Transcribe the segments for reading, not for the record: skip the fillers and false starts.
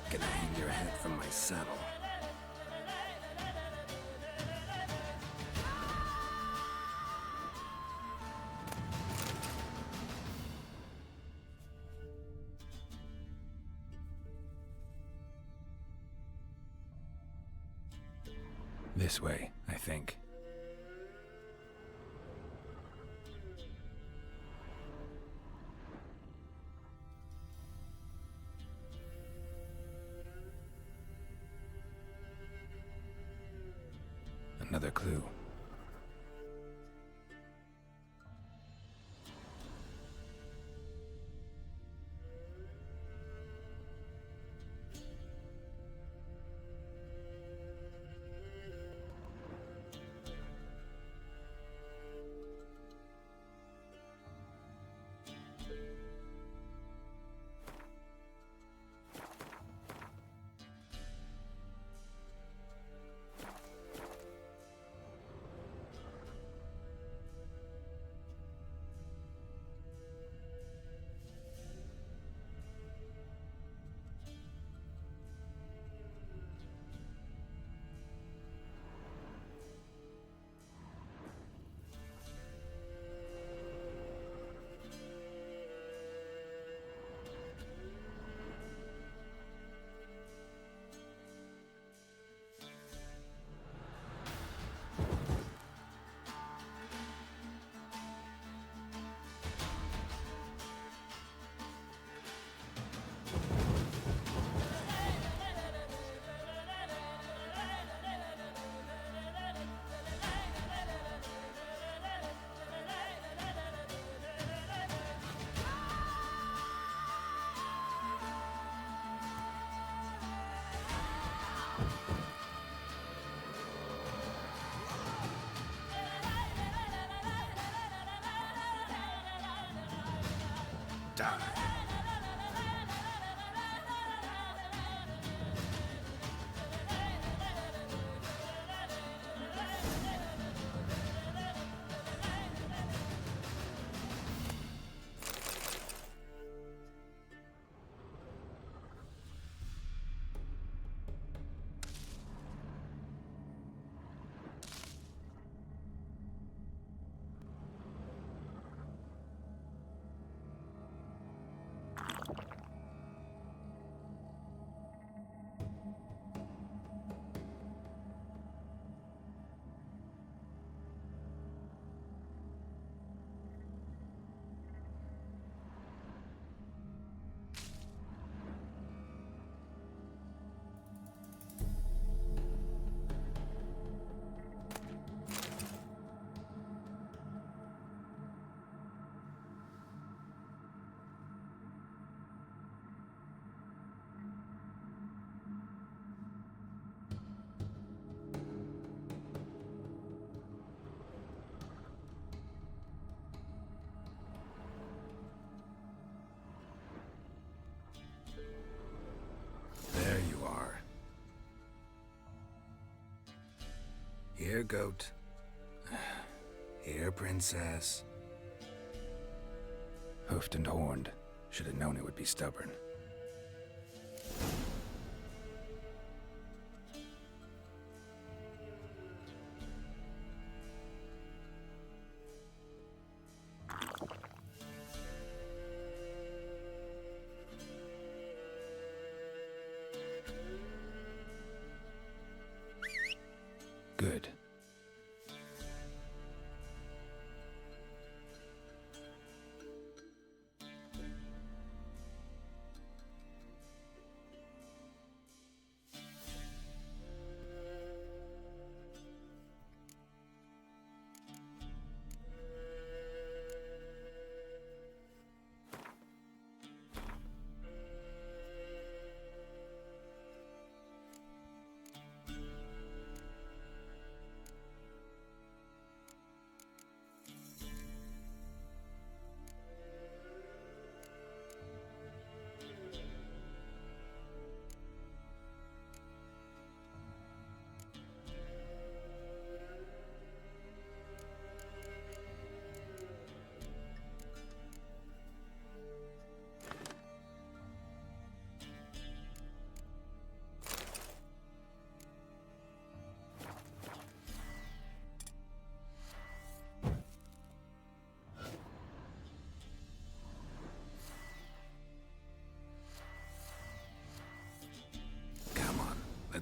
Gonna hang your head from my saddle. This way, I think. Another clue. Die. There you are. Here, goat. Here, princess. Hoofed and horned. Should have known it would be stubborn. Good.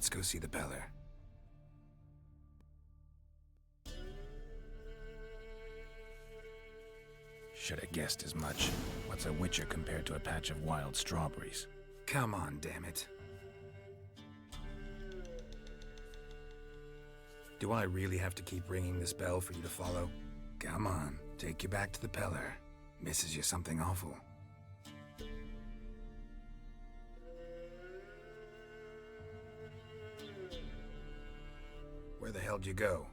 Let's go see the Beller. Should have guessed as much. What's a witcher compared to a patch of wild strawberries? Come on, damn it. Do I really have to keep ringing this bell for you to follow? Come on, take you back to the Beller. Misses you something awful. Where the hell'd you go?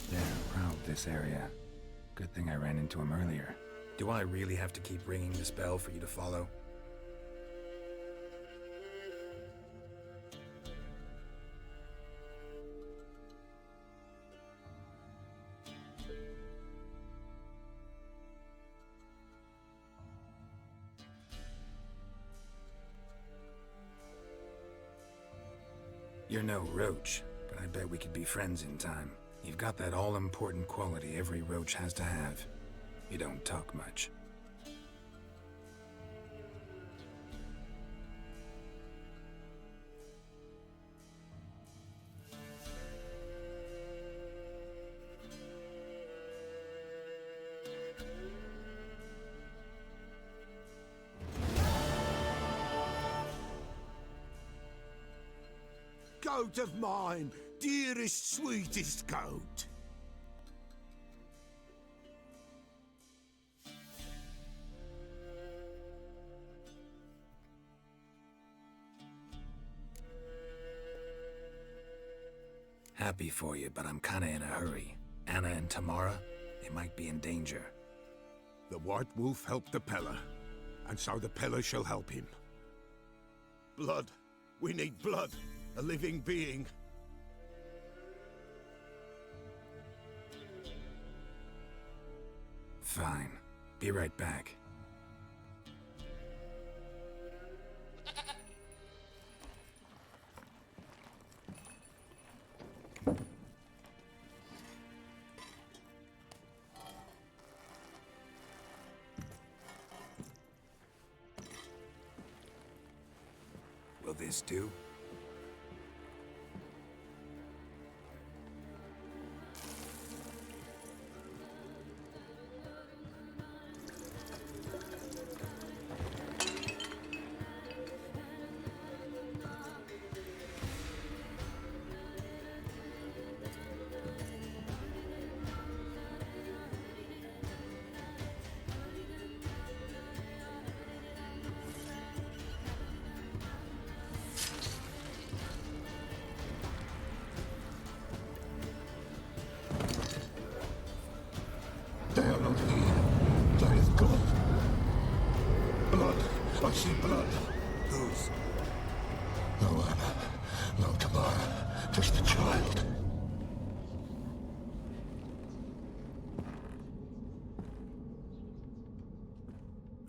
They're proud of this area. Good thing I ran into him earlier. Do I really have to keep ringing this bell for you to follow? You're no roach, but I bet we could be friends in time. You've got that all-important quality every roach has to have. You don't talk much. Goat of mine, dearest, sweetest goat. Happy for you, but I'm kinda in a hurry. Anna and Tamara, they might be in danger. The White Wolf helped the Peller, and so the Peller shall help him. Blood. We need blood. A living being. Fine. Be right back. Will this do? They are not here. There is blood. Blood. I see blood. Whose? No Anna. No Tamara. Just a child.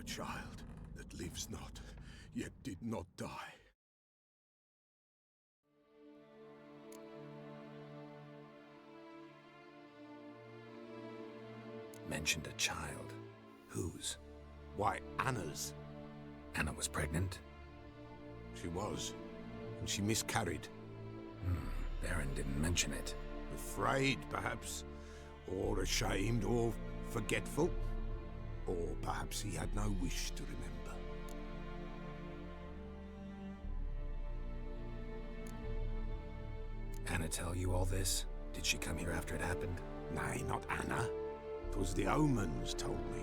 A child that lives not, yet did not die. Mentioned a child. Whose? Why, Anna's. Anna was pregnant? She was, and she miscarried. Baron didn't mention it. Afraid, perhaps, or ashamed, or forgetful. Or perhaps he had no wish to remember. Anna tell you all this? Did she come here after it happened? Nay, not Anna. 'Twas the omens told me.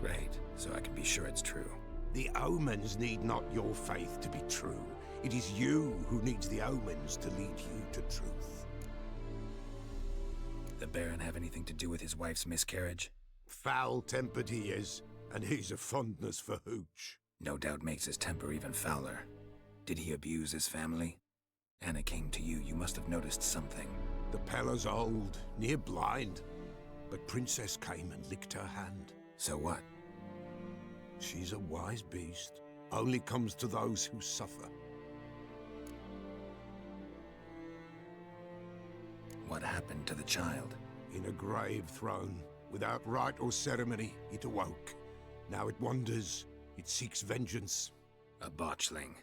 Great, so I can be sure it's true. The omens need not your faith to be true. It is you who needs the omens to lead you to truth. Did the Baron have anything to do with his wife's miscarriage? Foul-tempered he is, and he's a fondness for hooch. No doubt makes his temper even fouler. Did he abuse his family? Anna came to you, you must have noticed something. The Peller's old, near blind, but Princess came and licked her hand. So what? She's a wise beast. Only comes to those who suffer. What happened to the child? In a grave thrown, without rite or ceremony, it awoke. Now it wanders, it seeks vengeance. A botchling.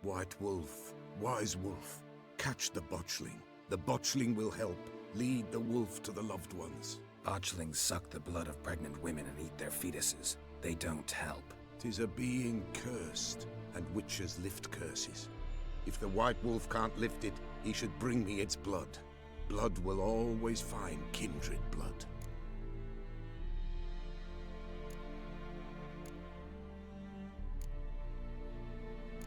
White Wolf, Wise Wolf, catch the botchling. The botchling will help. Lead the wolf to the loved ones. Botchlings suck the blood of pregnant women and eat their fetuses. They don't help. 'Tis a being cursed, and witches lift curses. If the White Wolf can't lift it, he should bring me its blood. Blood will always find kindred blood.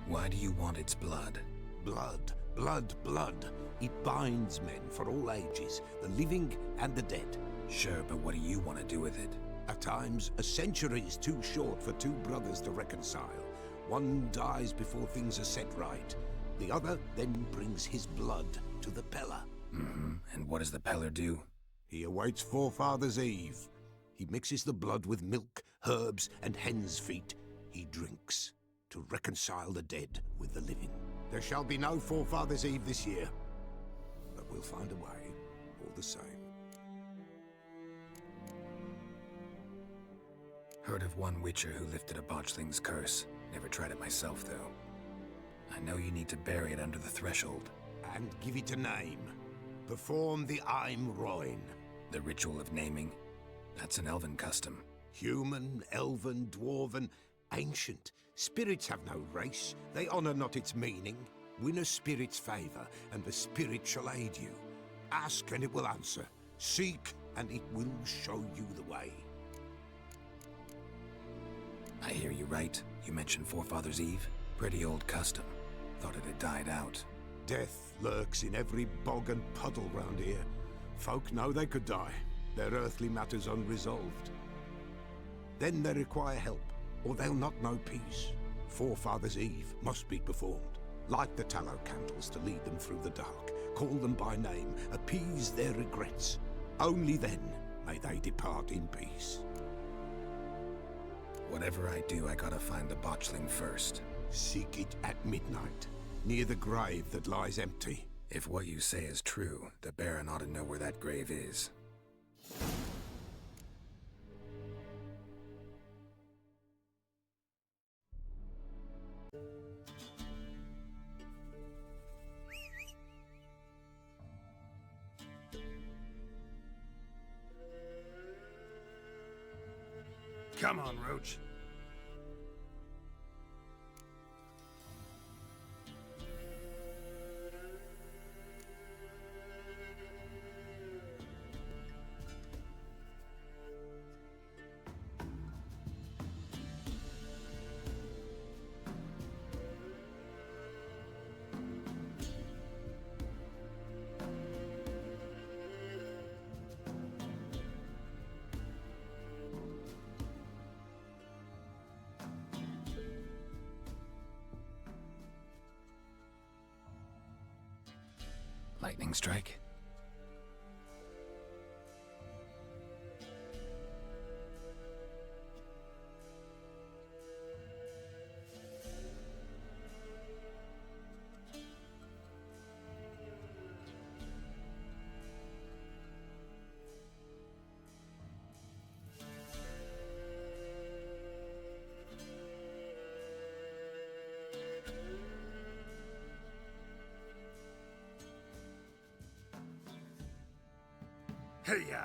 Why do you want its blood? Blood, blood, blood. It binds men for all ages, the living and the dead. Sure, but what do you want to do with it? At times, a century is too short for two brothers to reconcile. One dies before things are set right. The other then brings his blood to the Peller. And what does the Peller do? He awaits Forefathers' Eve. He mixes the blood with milk, herbs, and hen's feet. He drinks to reconcile the dead with the living. There shall be no Forefathers' Eve this year, but we'll find a way, all the same. Heard of one witcher who lifted a botchling's curse. Never tried it myself, though. I know you need to bury it under the threshold. And give it a name. Perform the Aim Roin. The ritual of naming? That's an elven custom. Human, elven, dwarven, ancient. Spirits have no race. They honor not its meaning. Win a spirit's favor, and the spirit shall aid you. Ask, and it will answer. Seek, and it will show you the way. I hear you right. You mentioned Forefathers' Eve? Pretty old custom. Thought it had died out. Death lurks in every bog and puddle round here. Folk know they could die, their earthly matters unresolved. Then they require help, or they'll not know peace. Forefathers' Eve must be performed. Light the tallow candles to lead them through the dark. Call them by name, appease their regrets. Only then may they depart in peace. Whatever I do, I gotta find the botchling first. Seek it at midnight, near the grave that lies empty. If what you say is true, the Baron ought to know where that grave is. Come on, Roach. Lightning strike. Hey-ya!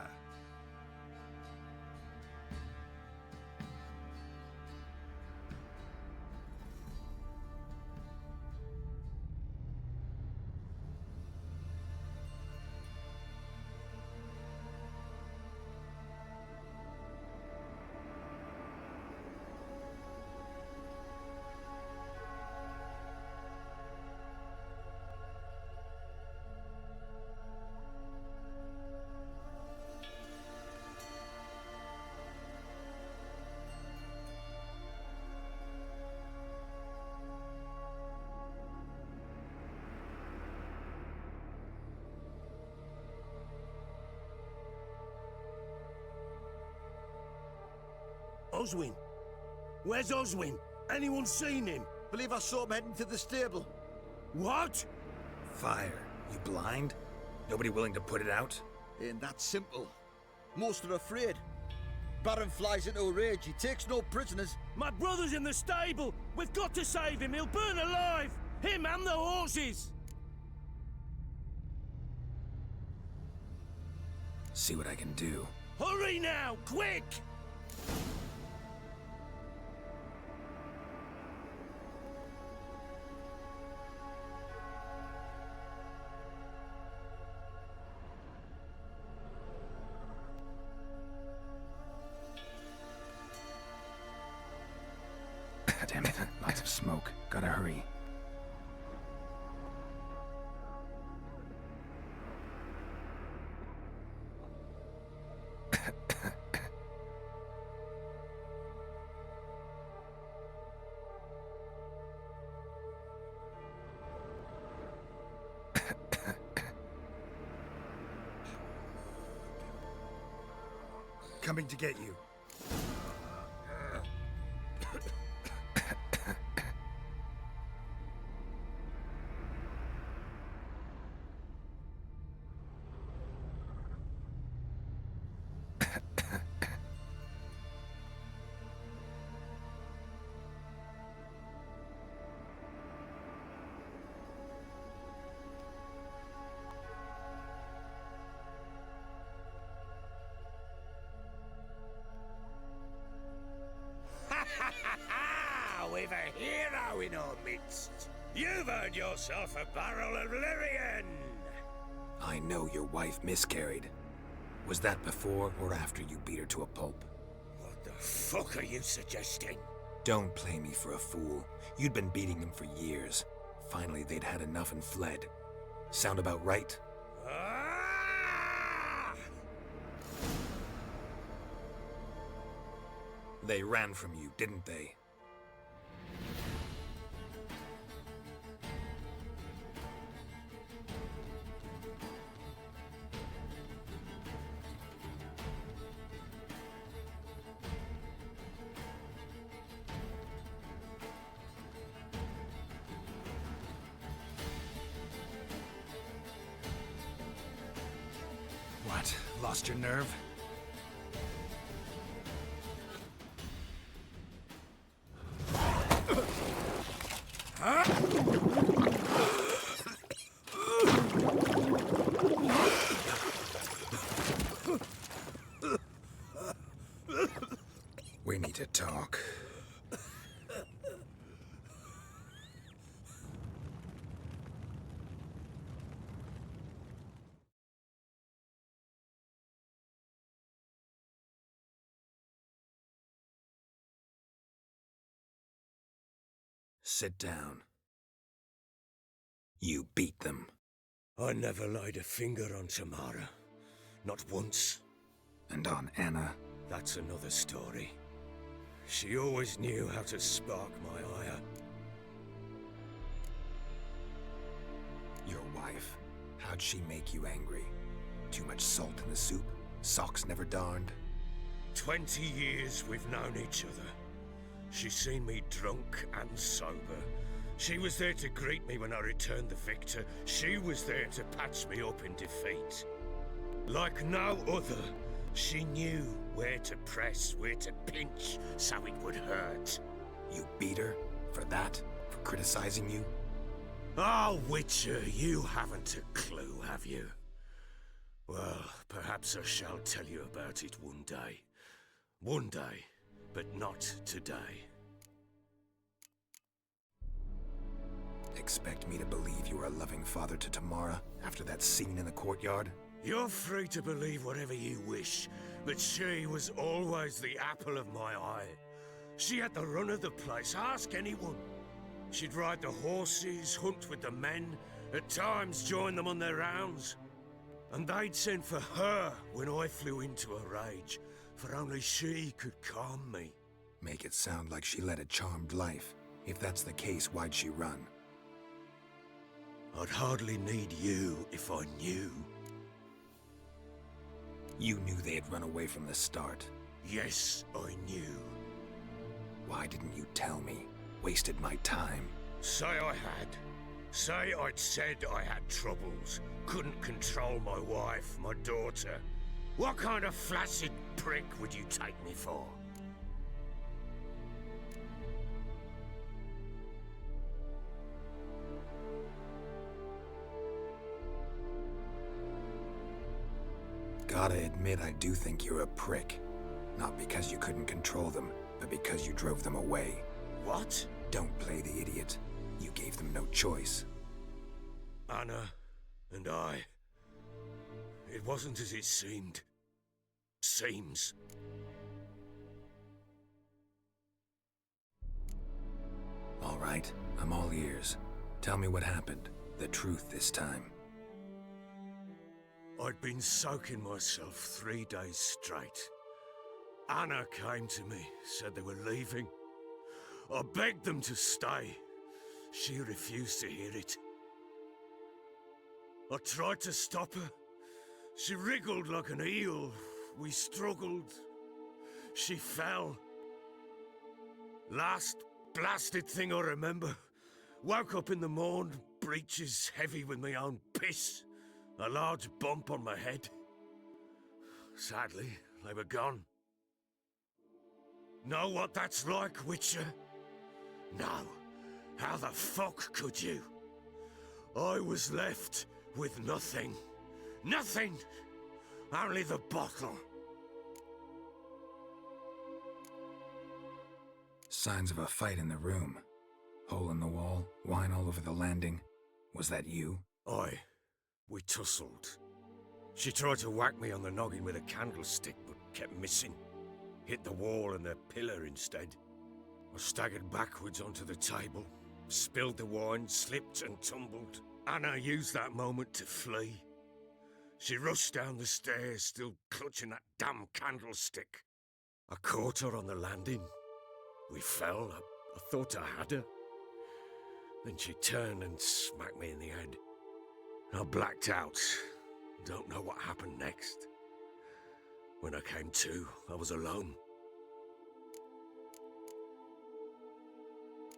Oswin? Where's Oswin? Anyone seen him? Believe I saw him heading to the stable. What? Fire. You blind? Nobody willing to put it out? Ain't that simple. Most are afraid. Baron flies into a rage. He takes no prisoners. My brother's in the stable. We've got to save him. He'll burn alive. Him and the horses. See what I can do. Hurry now, quick! Damn it, lots of smoke. Gotta hurry. Coming to get you. We've a hero in our midst. You've earned yourself a barrel of Lyrian. I know your wife miscarried. Was that before or after you beat her to a pulp? What the fuck are you suggesting? Don't play me for a fool. You'd been beating them for years. Finally, they'd had enough and fled. Sound about right? Ah! They ran from you, didn't they? What? Lost your nerve? We need to talk. Sit down. You beat them. I never laid a finger on Tamara. Not once. And on Anna. That's another story. She always knew how to spark my ire. Your wife. How'd she make you angry? Too much salt in the soup? Socks never darned? 20 years we've known each other. She's seen me drunk and sober. She was there to greet me when I returned the victor. She was there to patch me up in defeat. Like no other, she knew where to press, where to pinch, so it would hurt. You beat her? For that? For criticizing you? Oh, Witcher, you haven't a clue, have you? Well, perhaps I shall tell you about it one day. One day, but not today. Expect me to believe you were a loving father to Tamara after that scene in the courtyard? You're free to believe whatever you wish, but she was always the apple of my eye. She had the run of the place, ask anyone. She'd ride the horses, hunt with the men, at times join them on their rounds. And they'd send for her when I flew into a rage, for only she could calm me. Make it sound like she led a charmed life. If that's the case, why'd she run? I'd hardly need you if I knew. You knew they had run away from the start. Yes, I knew. Why didn't you tell me? Wasted my time. Say I had. Say I'd said I had troubles, couldn't control my wife, my daughter. What kind of flaccid prick would you take me for? Gotta admit, I do think you're a prick. Not because you couldn't control them, but because you drove them away. What? Don't play the idiot. You gave them no choice. Anna and I... It wasn't as it seemed. Seems. All right, I'm all ears. Tell me what happened. The truth this time. I'd been soaking myself 3 days straight. Anna came to me, said they were leaving. I begged them to stay. She refused to hear it. I tried to stop her. She wriggled like an eel. We struggled. She fell. Last blasted thing I remember. Woke up in the morn, breeches heavy with my own piss. A large bump on my head. Sadly, they were gone. Know what that's like, Witcher? No. How the fuck could you? I was left with nothing. Nothing! Only the bottle. Signs of a fight in the room. Hole in the wall, wine all over the landing. Was that you? We tussled. She tried to whack me on the noggin with a candlestick, but kept missing. Hit the wall and the pillar instead. I staggered backwards onto the table, spilled the wine, slipped and tumbled. Anna used that moment to flee. She rushed down the stairs, still clutching that damn candlestick. I caught her on the landing. We fell. I thought I had her. Then she turned and smacked me in the head. I blacked out. Don't know what happened next. When I came to, I was alone.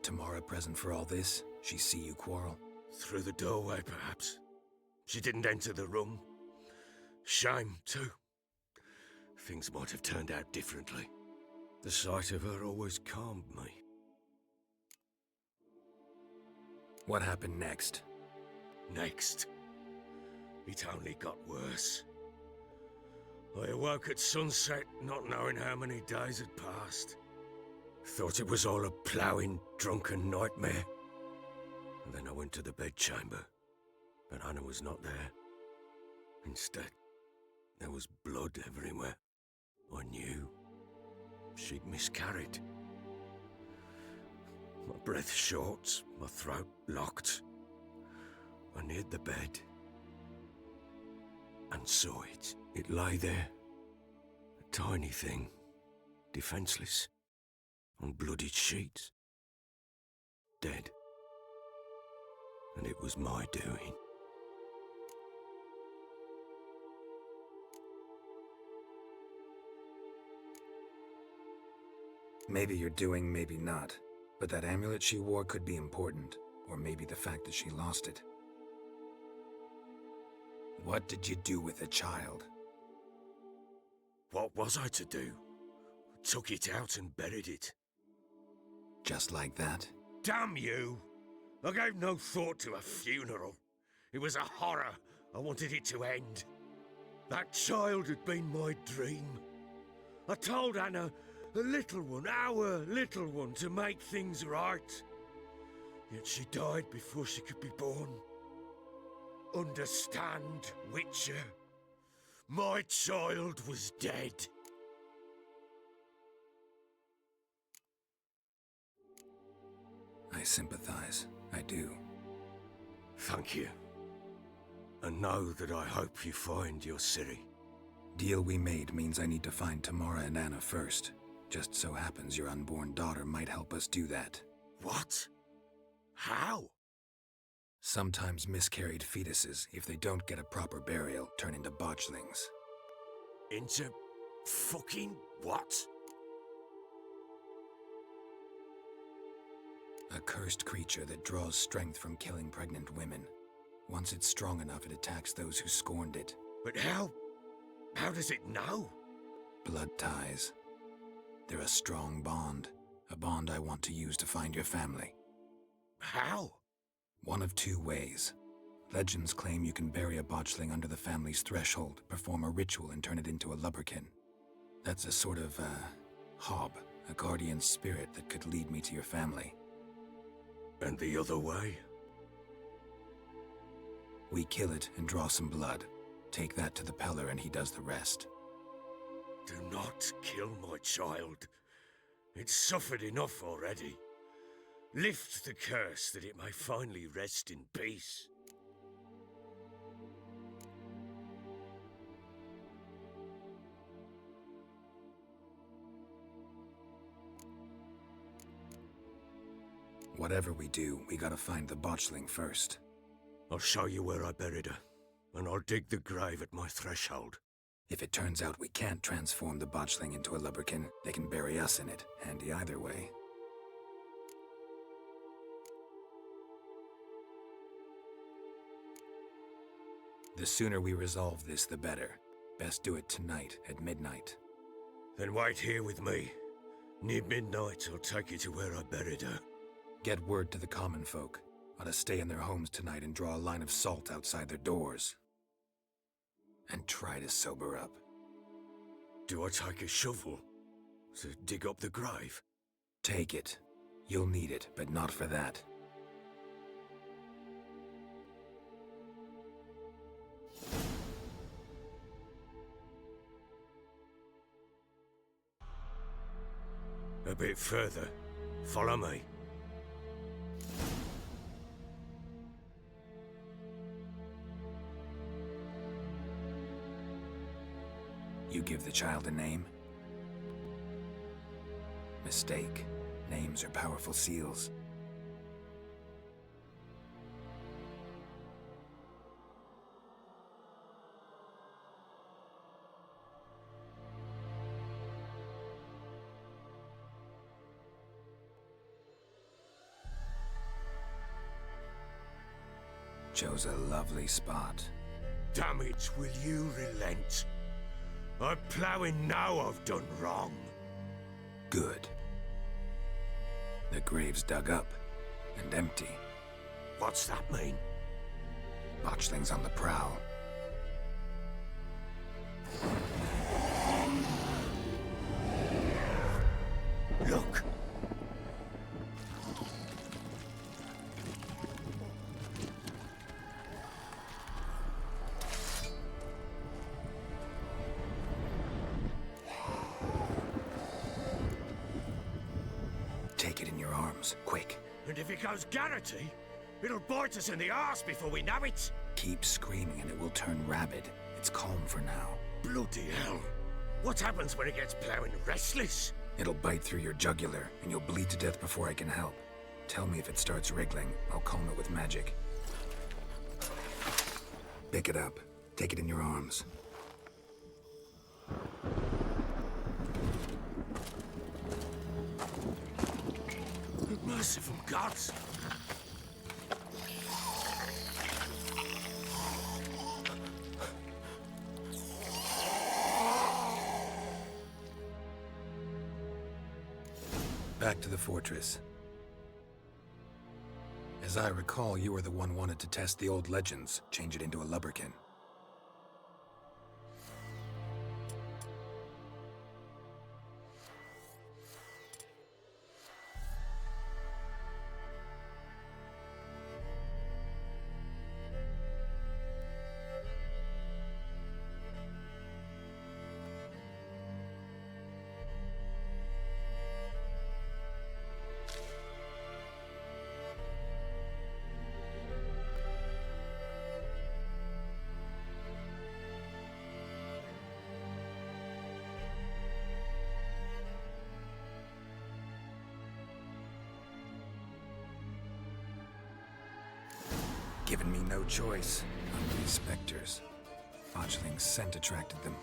Tamara present for all this? She see you quarrel? Through the doorway, perhaps. She didn't enter the room. Shame, too. Things might have turned out differently. The sight of her always calmed me. What happened next? Next, it only got worse. I awoke at sunset, not knowing how many days had passed. Thought it was all a ploughing, drunken nightmare. And then I went to the bedchamber, but Anna was not there. Instead, there was blood everywhere. I knew she'd miscarried. My breath short, my throat locked. I neared the bed and saw it. It lay there, a tiny thing, defenseless, on bloodied sheets, dead. And it was my doing. Maybe you're doing, maybe not. But that amulet she wore could be important. Or maybe the fact that she lost it. What did you do with the child? What was I to do? Took it out and buried it. Just like that? Damn you! I gave no thought to a funeral. It was a horror. I wanted it to end. That child had been my dream. I told Anna, the little one, our little one, to make things right. Yet she died before she could be born. Understand, Witcher? My child was dead. I sympathize. I do. Thank you. And know that I hope you find your Ciri. Deal we made means I need to find Tamara and Anna first. Just so happens your unborn daughter might help us do that. What? How? Sometimes miscarried fetuses, if they don't get a proper burial, turn into botchlings. Into fucking what? A cursed creature that draws strength from killing pregnant women. Once it's strong enough, it attacks those who scorned it. But how? How does it know? Blood ties. They're a strong bond. A bond I want to use to find your family. How? One of two ways. Legends claim you can bury a botchling under the family's threshold, perform a ritual, and turn it into a lubberkin. That's a sort of, hob, a guardian spirit that could lead me to your family. And the other way? We kill it and draw some blood. Take that to the Peller and he does the rest. Do not kill my child. It's suffered enough already. Lift the curse that it may finally rest in peace. Whatever we do, we gotta find the botchling first. I'll show you where I buried her, and I'll dig the grave at my threshold. If it turns out we can't transform the botchling into a lubberkin, they can bury us in it. Handy either way. The sooner we resolve this, the better. Best do it tonight, at midnight. Then wait here with me. Near midnight, I'll take you to where I buried her. Get word to the common folk. Ought to stay in their homes tonight and draw a line of salt outside their doors. And try to sober up. Do I take a shovel to dig up the grave? Take it. You'll need it, but not for that. A bit further. Follow me. You give the child a name? Mistake. Names are powerful seals. Chose a lovely spot. Damn it, will you relent? I'm ploughing now I've done wrong. Good. The grave's dug up and empty. What's that mean? Botchling's on the prowl. Look! Take it in your arms, quick. And if it goes Garrity, it'll bite us in the arse before we know it. Keep screaming and it will turn rabid. It's calm for now. Bloody hell. What happens when it gets ploughing restless? It'll bite through your jugular and you'll bleed to death before I can help. Tell me if it starts wriggling. I'll calm it with magic. Pick it up. Take it in your arms. Merciful gods! Back to the fortress. As I recall, you were the one wanted to test the old legends, change it into a lubberkin. Given me no choice. Hungry specters. Botchling's scent attracted them.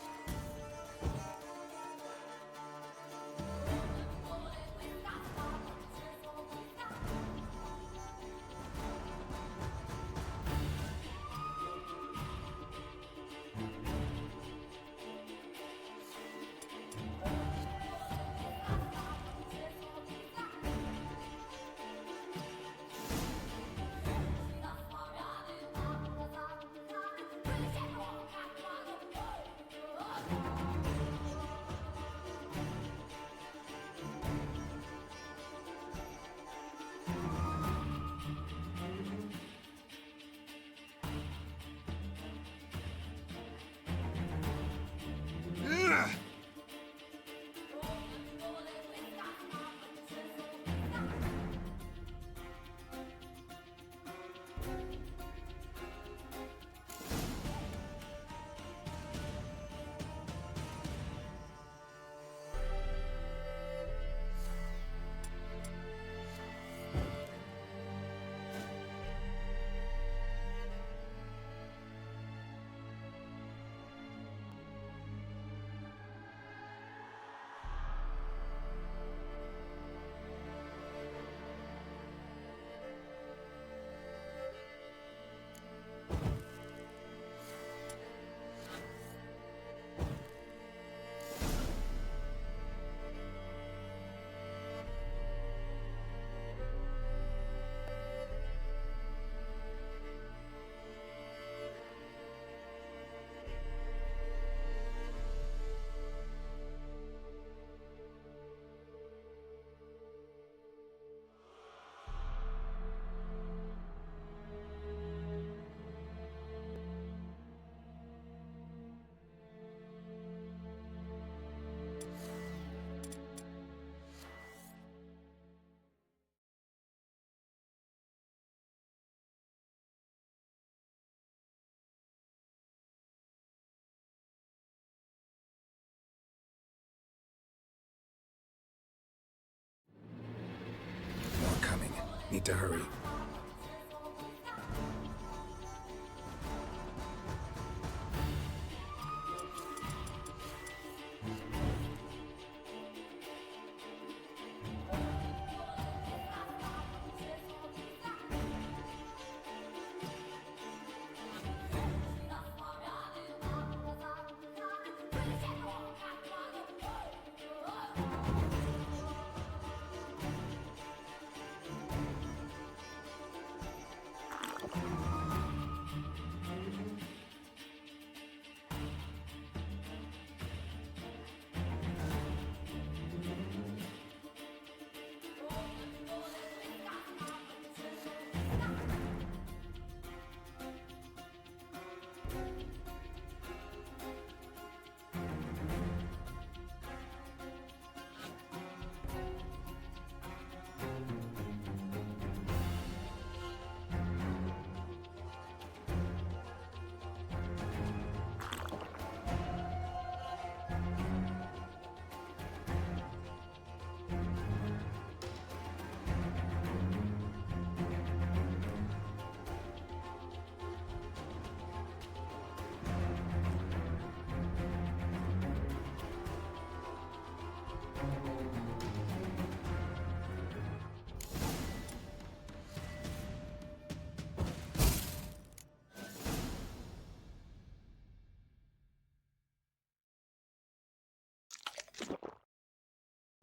Need to hurry.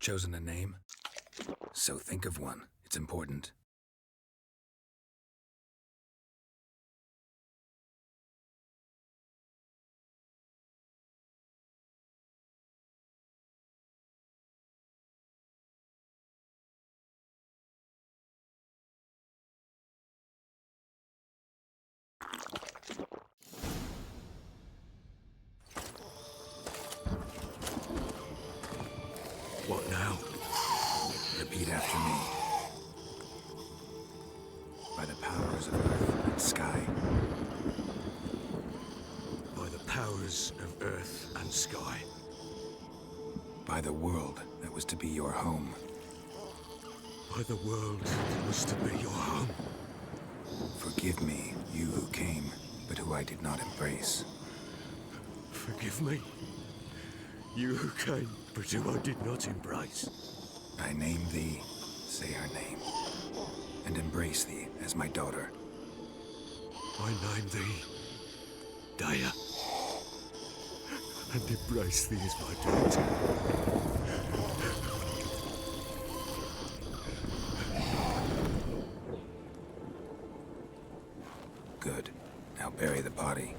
Chosen a name? So think of one. It's important. What now? Repeat after me. By the powers of earth and sky. By the powers of earth and sky. By the world that was to be your home. By the world that was to be your home. Forgive me, you who came, but who I did not embrace. Forgive me. You who came, but who I did not embrace. I name thee, say her name, and embrace thee as my daughter. I name thee, Daya, and embrace thee as my daughter. Good. Now bury the body.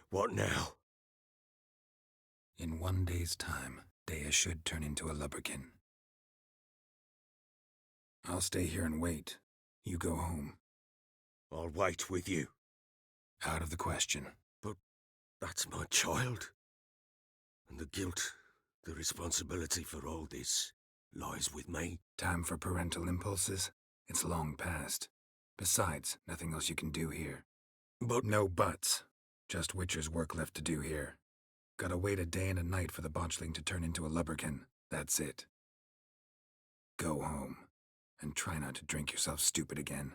What now? In 1 day's time, Dea should turn into a lubberkin. I'll stay here and wait. You go home. I'll wait with you. Out of the question. But that's my child. And the guilt, the responsibility for all this, lies with me. Time for parental impulses? It's long past. Besides, nothing else you can do here. But No buts. Just Witcher's work left to do here. Gotta wait a day and a night for the botchling to turn into a lubberkin. That's it. Go home. And try not to drink yourself stupid again.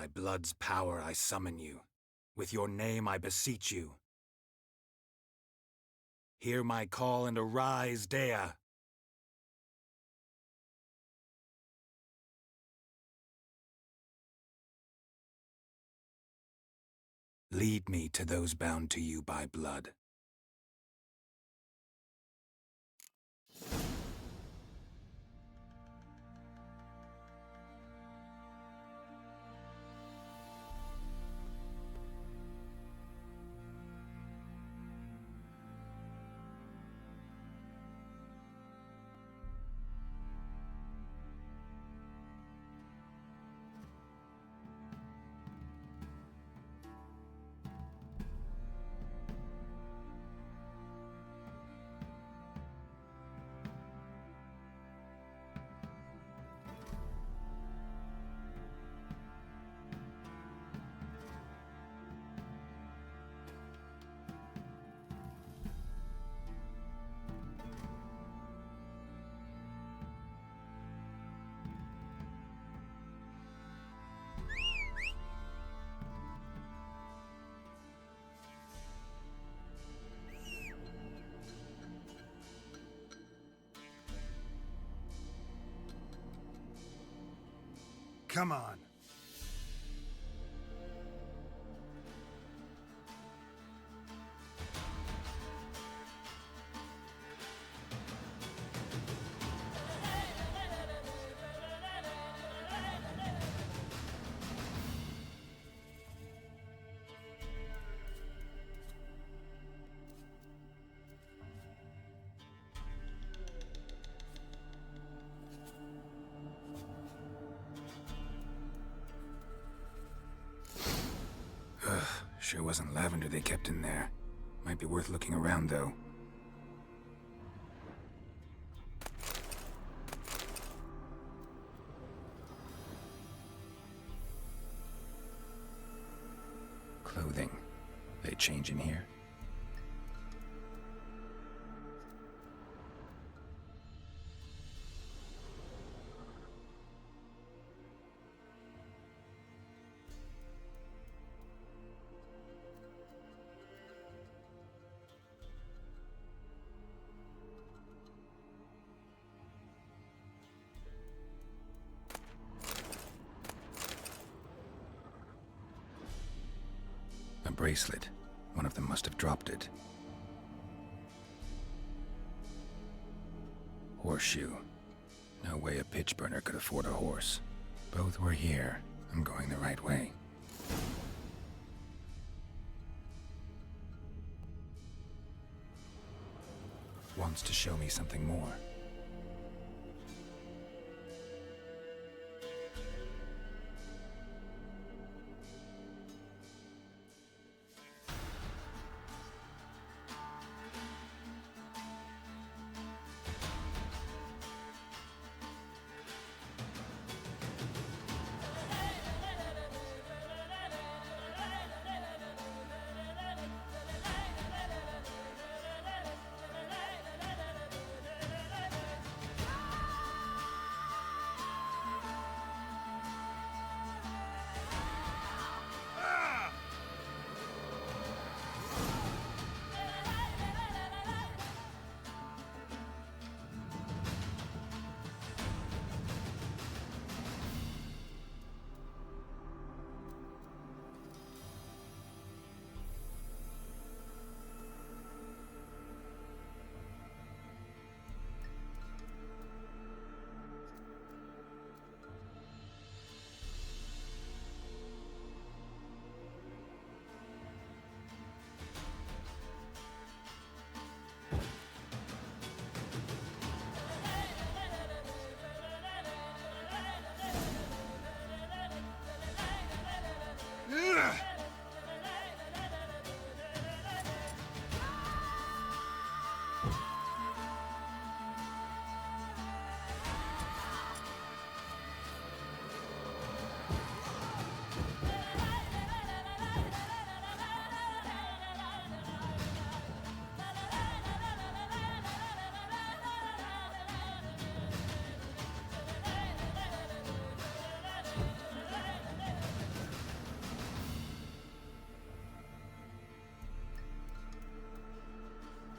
By blood's power I summon you. With your name I beseech you. Hear my call and arise, Dea! Lead me to those bound to you by blood. Come on. Sure wasn't lavender they kept in there. Might be worth looking around, though. Clothing. They change in here? A bracelet. One of them must have dropped it. Horseshoe. No way a pitch burner could afford a horse. Both were here. I'm going the right way. Wants to show me something more.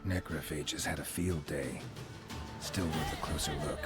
Necrophages had a field day. Still worth a closer look.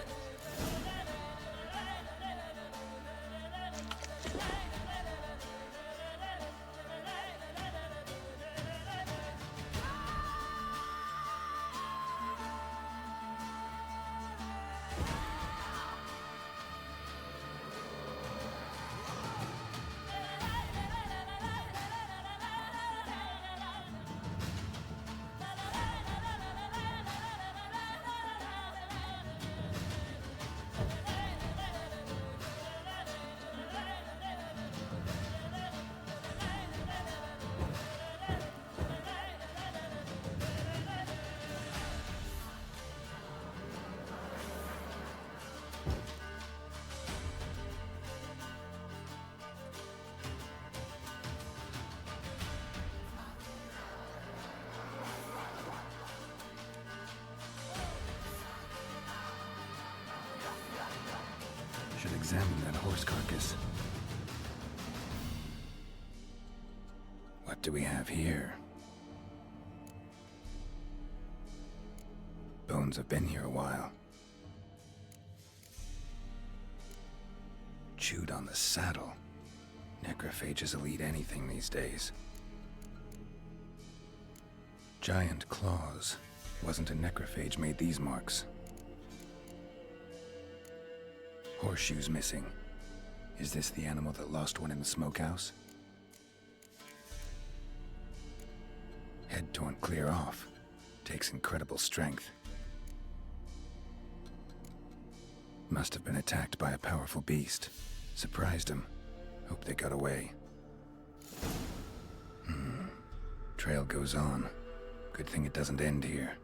Should examine that horse carcass. What do we have here? Bones have been here a while. Chewed on the saddle. Necrophages will eat anything these days. Giant claws. Wasn't a necrophage made these marks. Horseshoes missing. Is this the animal that lost one in the smokehouse? Head torn clear off. Takes incredible strength. Must have been attacked by a powerful beast. Surprised him. Hope they got away. Trail goes on. Good thing it doesn't end here.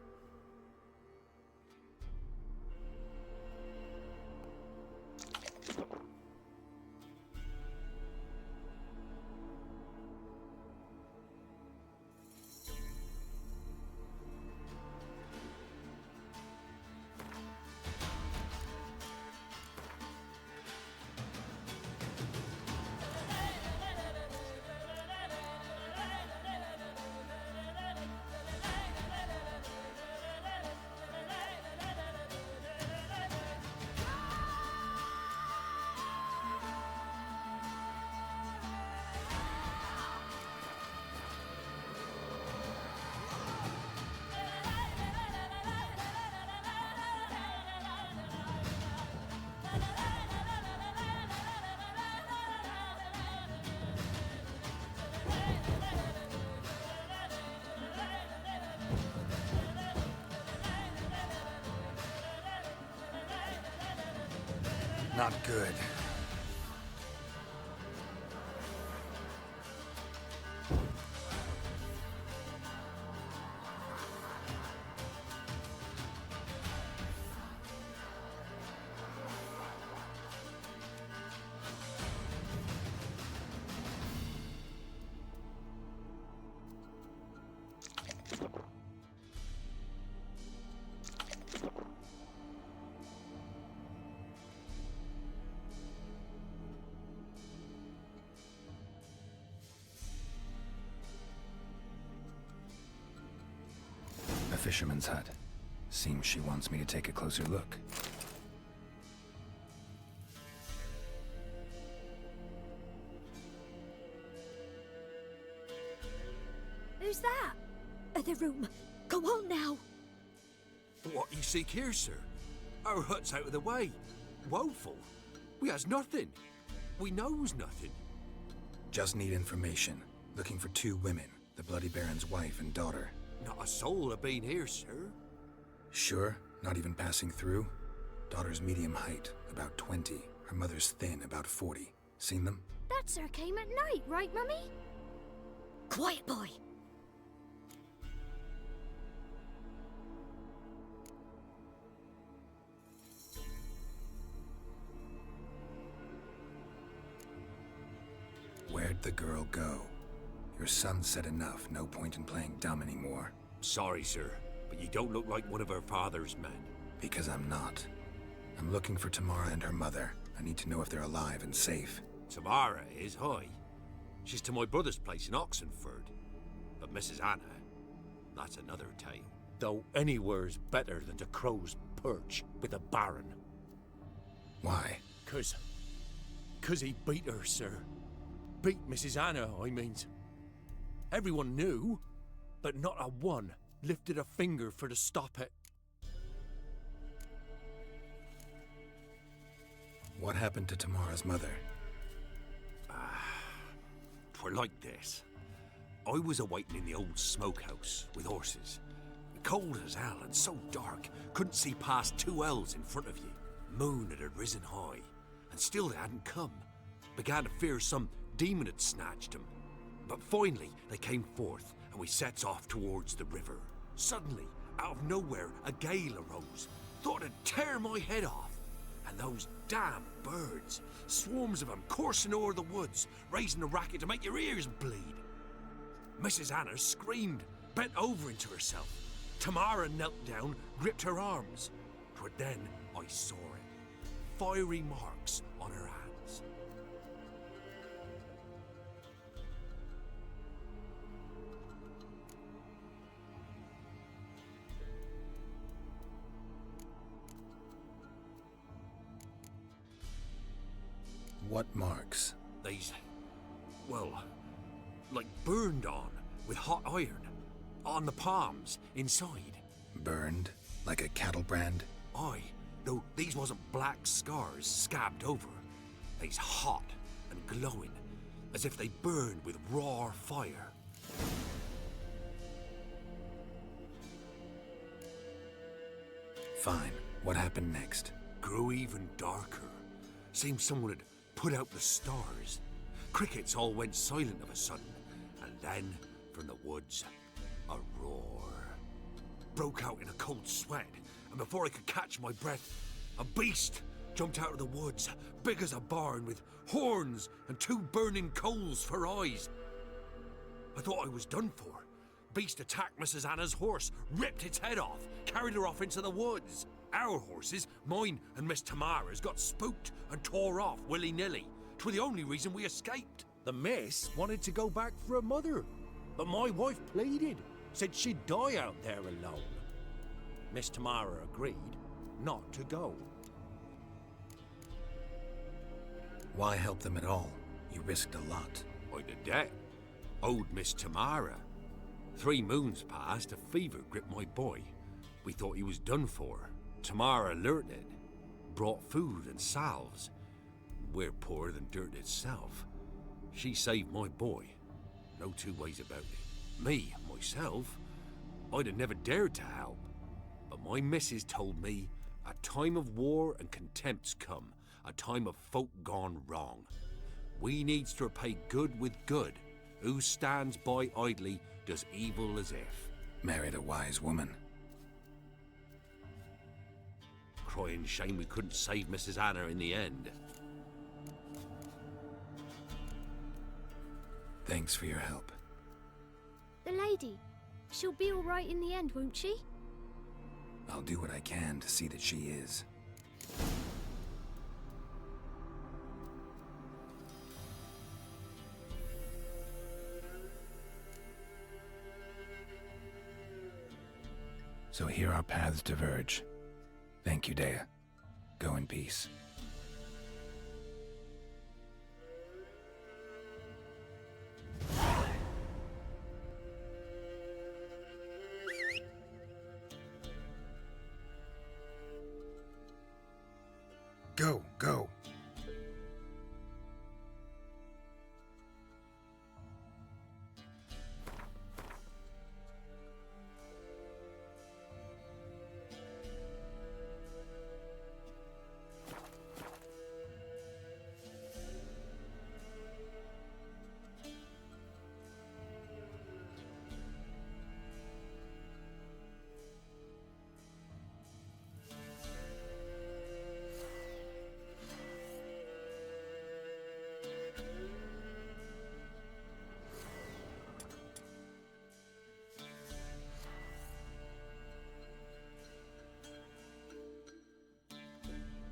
Not good. A fisherman's hut. Seems she wants me to take a closer look. Who's that? Other room. Go on now. What you seek here, sir? Our hut's out of the way. Woeful. We has nothing. We knows nothing. Just need information. Looking for 2 women. The Bloody Baron's wife and daughter. Not a soul have been here, sir. Sure? Not even passing through? Daughter's medium height, about 20. Her mother's thin, about 40. Seen them? That sir came at night, right, Mummy? Quiet, boy. Where'd the girl go? Your son said enough, no point in playing dumb anymore. Sorry, sir, but you don't look like one of our father's men. Because I'm not. I'm looking for Tamara and her mother. I need to know if they're alive and safe. Tamara is, hi. She's to my brother's place in Oxenford. But Mrs. Anna, that's another tale. Though anywhere's better than the Crow's Perch with the Baron. Why? 'Cause he beat her, sir. Beat Mrs. Anna, I means. Everyone knew, but not a one lifted a finger for to stop it. What happened to Tamara's mother? 'Twere like this. I was awaiting in the old smokehouse with horses. Cold as hell and so dark, couldn't see past 2 ells in front of you. Moon had risen high, and still they hadn't come. Began to fear some demon had snatched them. But finally they came forth, and we sets off towards the river. Suddenly, out of nowhere, a gale arose. Thought it'd tear my head off. And those damn birds, swarms of them coursing o'er the woods, raising a racket to make your ears bleed. Mrs. Anna screamed, bent over into herself. Tamara knelt down, gripped her arms. 'Twere then I saw it. Fiery marks on her hands. What marks? Well, like burned on with hot iron. On the palms, inside. Burned? Like a cattle brand? Aye, though these wasn't black scars scabbed over. They's hot and glowing, as if they burned with raw fire. Fine. What happened next? Grew even darker. Seemed someone had put out the stars. Crickets all went silent of a sudden, and then, from the woods, a roar. Broke out in a cold sweat, and before I could catch my breath, a beast jumped out of the woods, big as a barn, with horns and 2 burning coals for eyes. I thought I was done for. Beast attacked Mrs. Anna's horse, ripped its head off, carried her off into the woods. Our horses, mine and Miss Tamara's, got spooked and tore off willy-nilly. 'Twere the only reason we escaped. The miss wanted to go back for her mother, but my wife pleaded, said she'd die out there alone. Miss Tamara agreed not to go. Why help them at all? You risked a lot. I'd a debt. Owed Miss Tamara. 3 moons passed, a fever gripped my boy. We thought he was done for. Tamara alerted, brought food and salves. We're poorer than dirt itself. She saved my boy. No 2 ways about it. Me, myself, I'd have never dared to help. But my missus told me a time of war and contempt's come, a time of folk gone wrong. We needs to repay good with good. Who stands by idly does evil as if. Married a wise woman. Crying shame we couldn't save Mrs. Anna in the end. Thanks for your help. The lady. She'll be all right in the end, won't she? I'll do what I can to see that she is. So here our paths diverge. Thank you, Dea. Go in peace. Go, go.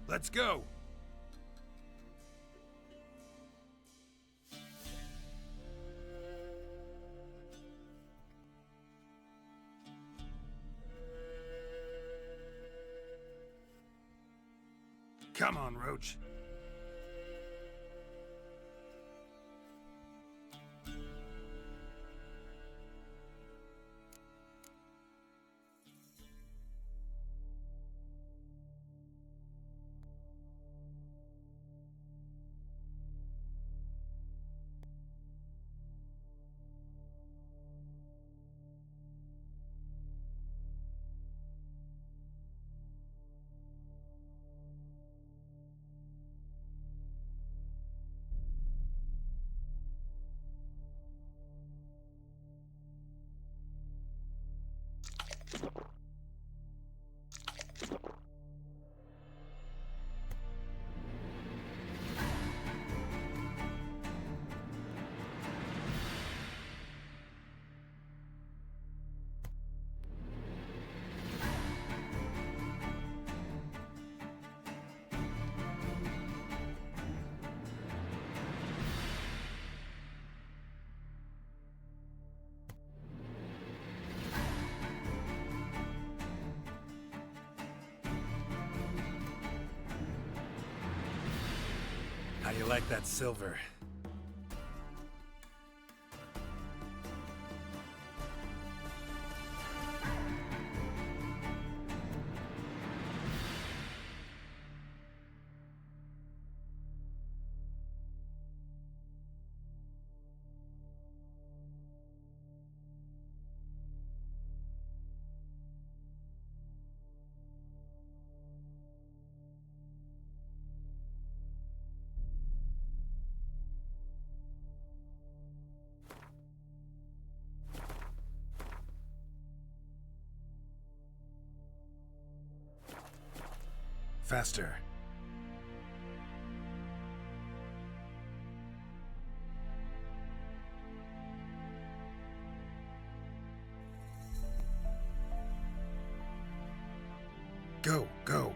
Let's go! Come on, Roach. How do you like that silver? Faster. Go, go.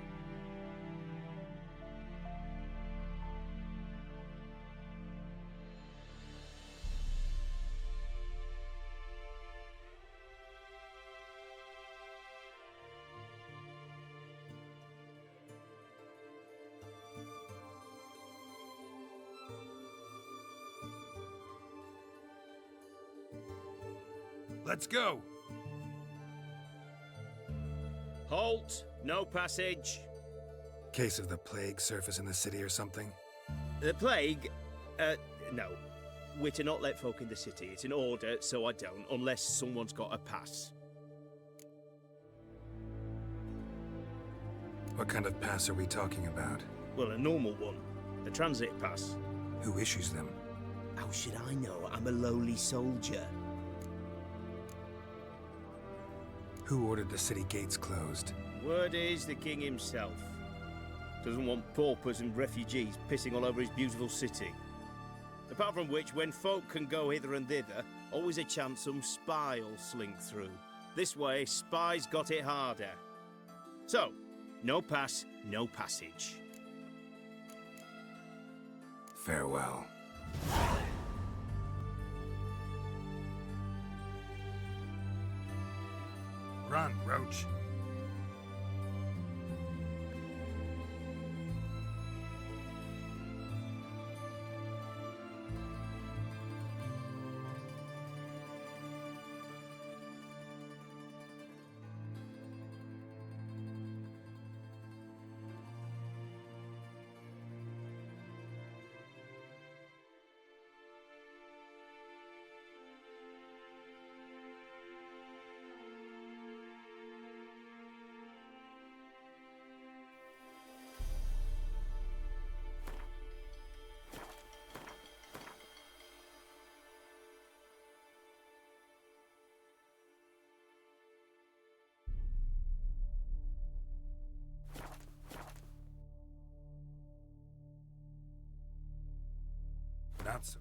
Let's go. Halt! No passage. Case of the plague surface in the city or something? The plague? No. We're to not let folk in the city. It's an order, so I don't, unless someone's got a pass. What kind of pass are we talking about? Well, a normal one. A transit pass. Who issues them? How should I know? I'm a lowly soldier. Who ordered the city gates closed? Word is the king himself. Doesn't want paupers and refugees pissing all over his beautiful city. Apart from which, when folk can go hither and thither, always a chance some spy will slink through. This way, spies got it harder. So, no pass, no passage. Farewell. Run, Roach. Not so.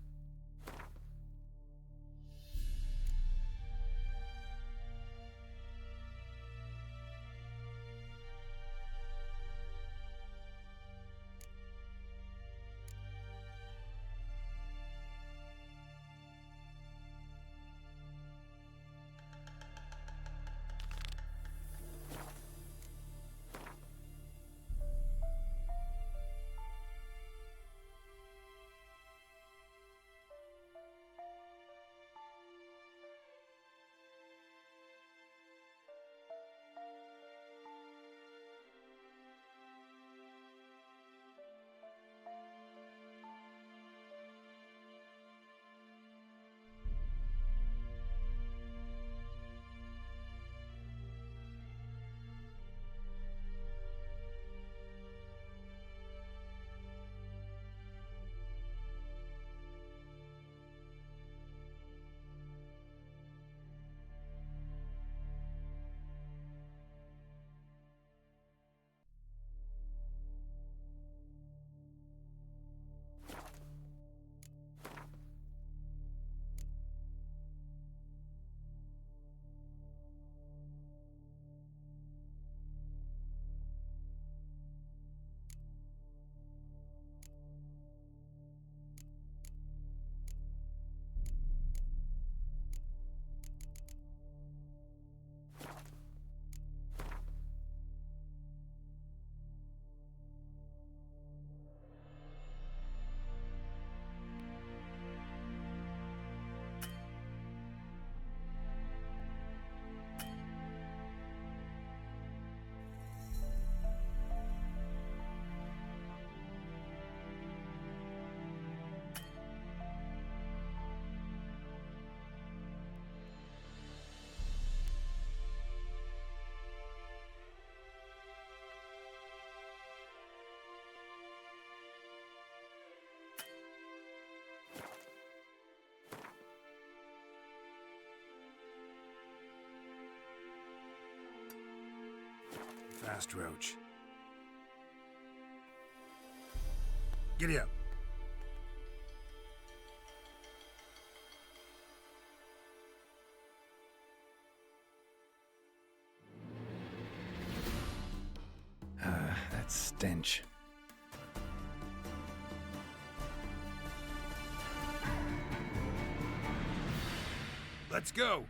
fast, Roach. Giddy up. That stench. Let's go!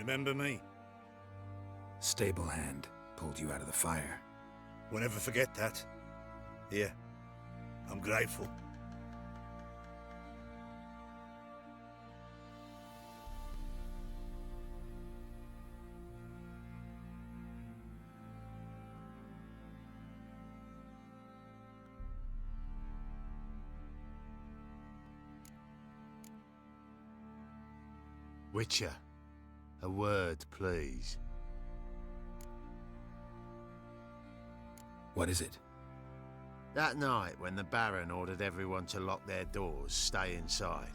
Remember me? Stable hand pulled you out of the fire. We'll never forget that. Here, I'm grateful. Witcher, a word, please. What is it? That night when the Baron ordered everyone to lock their doors, stay inside.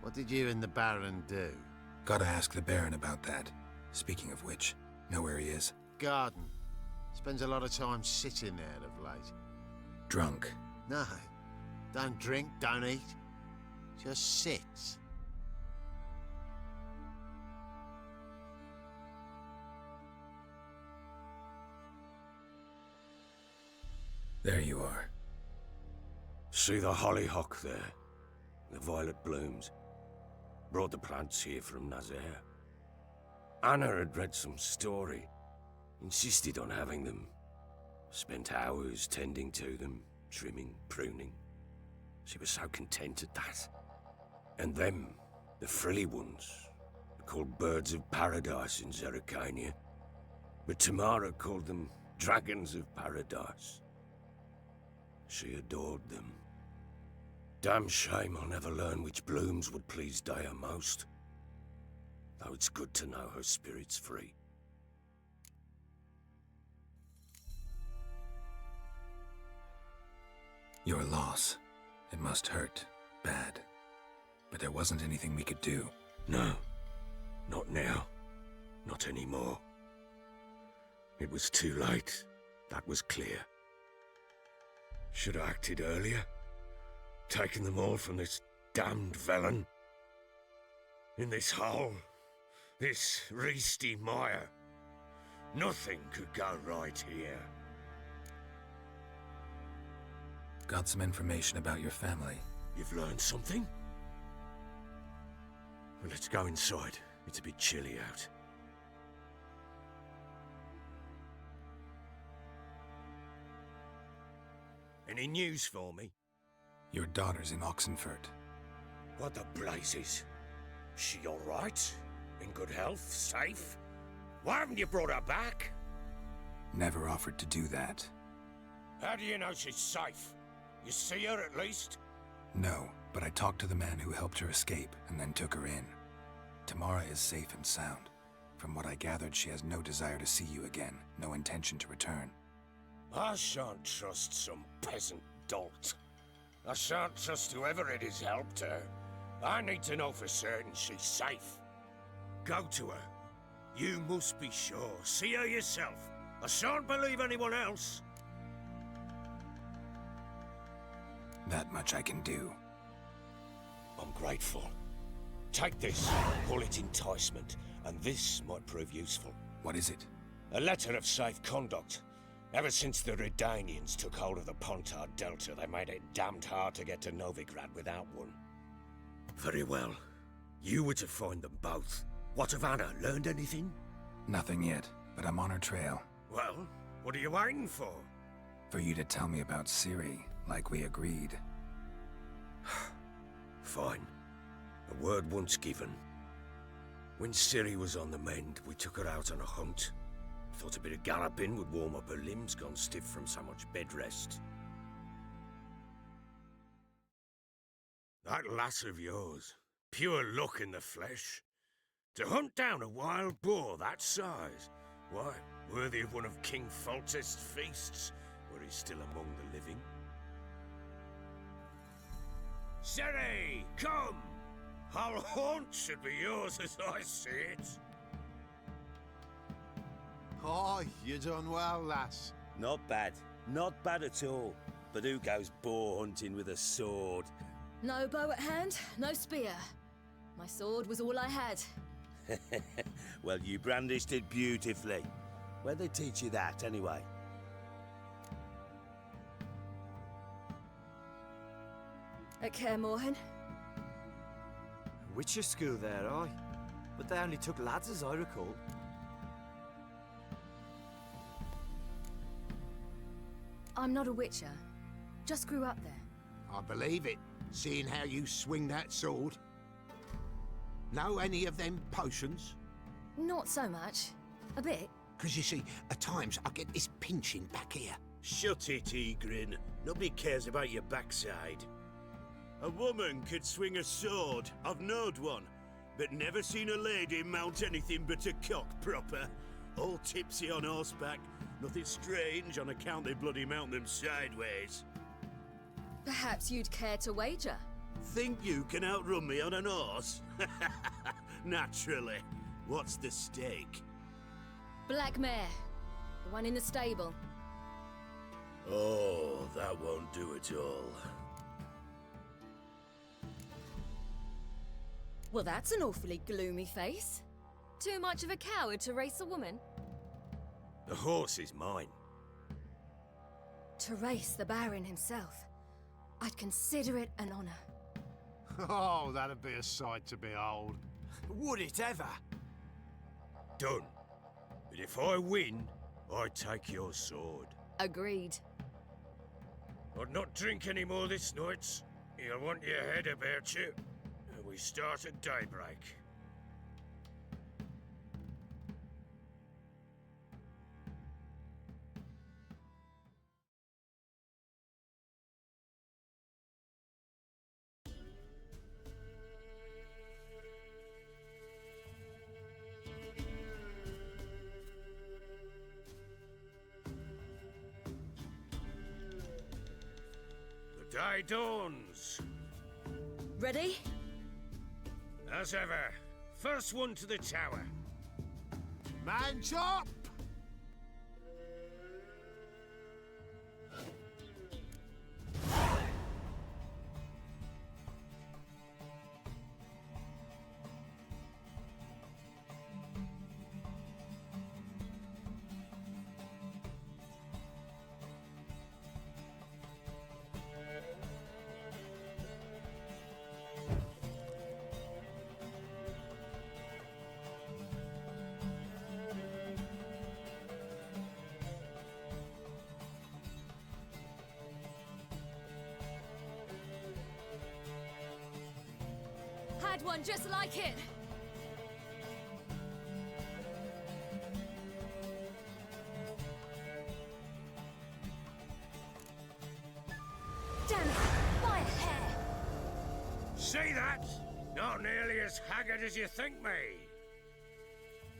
What did you and the Baron do? Gotta ask the Baron about that. Speaking of which, know where he is? Garden. Spends a lot of time sitting there of late. Drunk. No. Don't drink, don't eat. Just sits. There you are. See the hollyhock there? The violet blooms. Brought the plants here from Nazaire. Anna had read some story. Insisted on having them. Spent hours tending to them, trimming, pruning. She was so content at that. And them, the frilly ones, called birds of paradise in Zerrikania. But Tamara called them dragons of paradise. She adored them. Damn shame I'll never learn which blooms would please Dea most. Though it's good to know her spirit's free. Your loss. It must hurt. Bad. But there wasn't anything we could do. No. Not now. Not anymore. It was too late. That was clear. Should have acted earlier. Taken them all from this damned Velen. In this hole. This reesty mire. Nothing could go right here. Got some information about your family. You've learned something? Well, let's go inside. It's a bit chilly out. Any news for me? Your daughter's in Oxenfurt. What the blazes? She all right? In good health? Safe? Why haven't you brought her back? Never offered to do that. How do you know she's safe? You see her at least? No, but I talked to the man who helped her escape and then took her in. Tamara is safe and sound. From what I gathered, she has no desire to see you again, no intention to return. I shan't trust some peasant dolt. I shan't trust whoever it is helped her. I need to know for certain she's safe. Go to her. You must be sure. See her yourself. I shan't believe anyone else. That much I can do. I'm grateful. Take this, call it enticement, and this might prove useful. What is it? A letter of safe conduct. Ever since the Redanians took hold of the Pontar Delta, they made it damned hard to get to Novigrad without one. Very well. You were to find them both. What of Anna? Learned anything? Nothing yet, but I'm on her trail. Well, what are you waiting for? For you to tell me about Ciri, like we agreed. Fine. A word once given. When Ciri was on the mend, we took her out on a hunt. Thought a bit of galloping would warm up her limbs gone stiff from so much bed rest. That lass of yours, pure luck in the flesh. To hunt down a wild boar that size, why, worthy of one of King Foltest's feasts, where he's still among the living. Ciri, come! Our haunt should be yours as I see it. Oh, you done well, lass. Not bad. Not bad at all. But who goes boar hunting with a sword? No bow at hand, no spear. My sword was all I had. Well, you brandished it beautifully. Where'd they teach you that, anyway? At Kaer Morhen. Witcher school there, aye? but they only took lads as I recall. I'm not a witcher. Just grew up there. I believe it, seeing how you swing that sword. Know any of them potions? Not so much. A bit. Because you see, at times I get this pinching back here. Shut it, Egrin. Nobody cares about your backside. A woman could swing a sword. I've knowed one. But never seen a lady mount anything but a cock proper. All tipsy on horseback. Nothing strange on account they bloody mount them sideways. Perhaps you'd care to wager? Think you can outrun me on an horse? Naturally. What's the stake? Black mare. The one in the stable. Oh, that won't do it all. Well, that's an awfully gloomy face. Too much of a coward to race a woman? The horse is mine. To race the Baron himself. I'd consider it an honor. Oh, that'd be a sight to behold. Would it ever? Done. But if I win, I take your sword. Agreed. I'd not drink any more this night. You'll want your head about you. And we start at daybreak. The day dawns. Ready? As ever, first one to the tower. Man chop! Had one just like it. Damn it! By a hair! See that? Not nearly as haggard as you think me.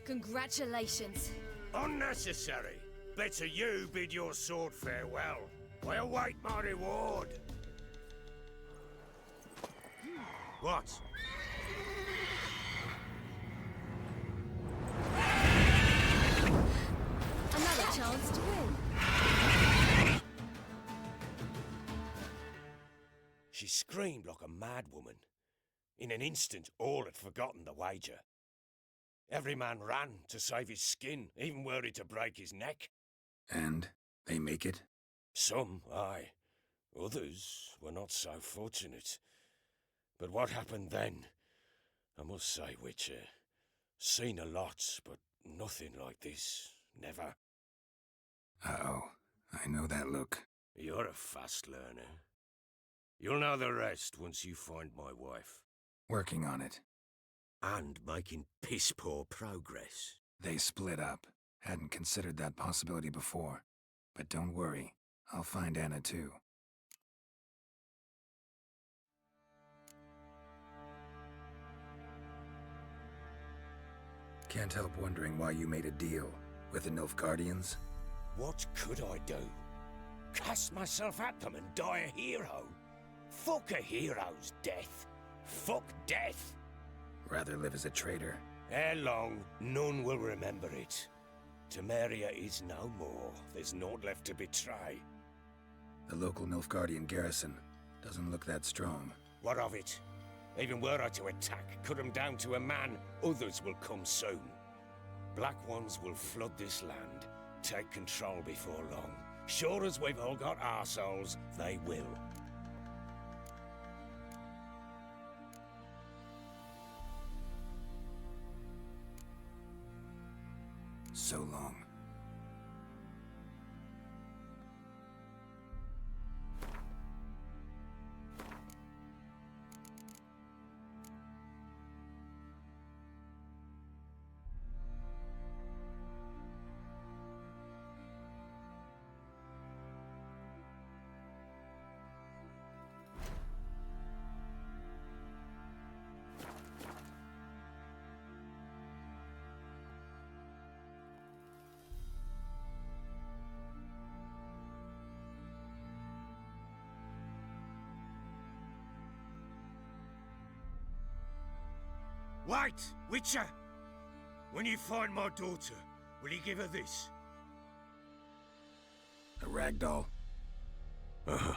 Congratulations. Unnecessary. Better you bid your sword farewell. I await my reward. What? Another chance to win. She screamed like a mad woman. In an instant, all had forgotten the wager. Every man ran to save his skin, even were it to break his neck. And they make it? Some, aye. Others were not so fortunate. But what happened then? I must say, Witcher, seen a lot, but nothing like this. Never. Uh-oh. I know that look. You're a fast learner. You'll know the rest once you find my wife. Working on it. And making piss-poor progress. They split up. Hadn't considered that possibility before. But don't worry. I'll find Anna too. Can't help wondering why you made a deal with the Nilfgaardians. What could I do? Cast myself at them and die a hero? Fuck a hero's death. Fuck death. Rather live as a traitor. Ere long, none will remember it. Temeria is no more. There's naught left to betray. The local Nilfgaardian garrison doesn't look that strong. What of it? Even were I to attack, cut them down to a man, others will come soon. Black Ones will flood this land, take control before long. Sure as we've all got arseholes, they will. so long. Wait, Witcher! When you find my daughter, will you give her this? A ragdoll? Uh-huh.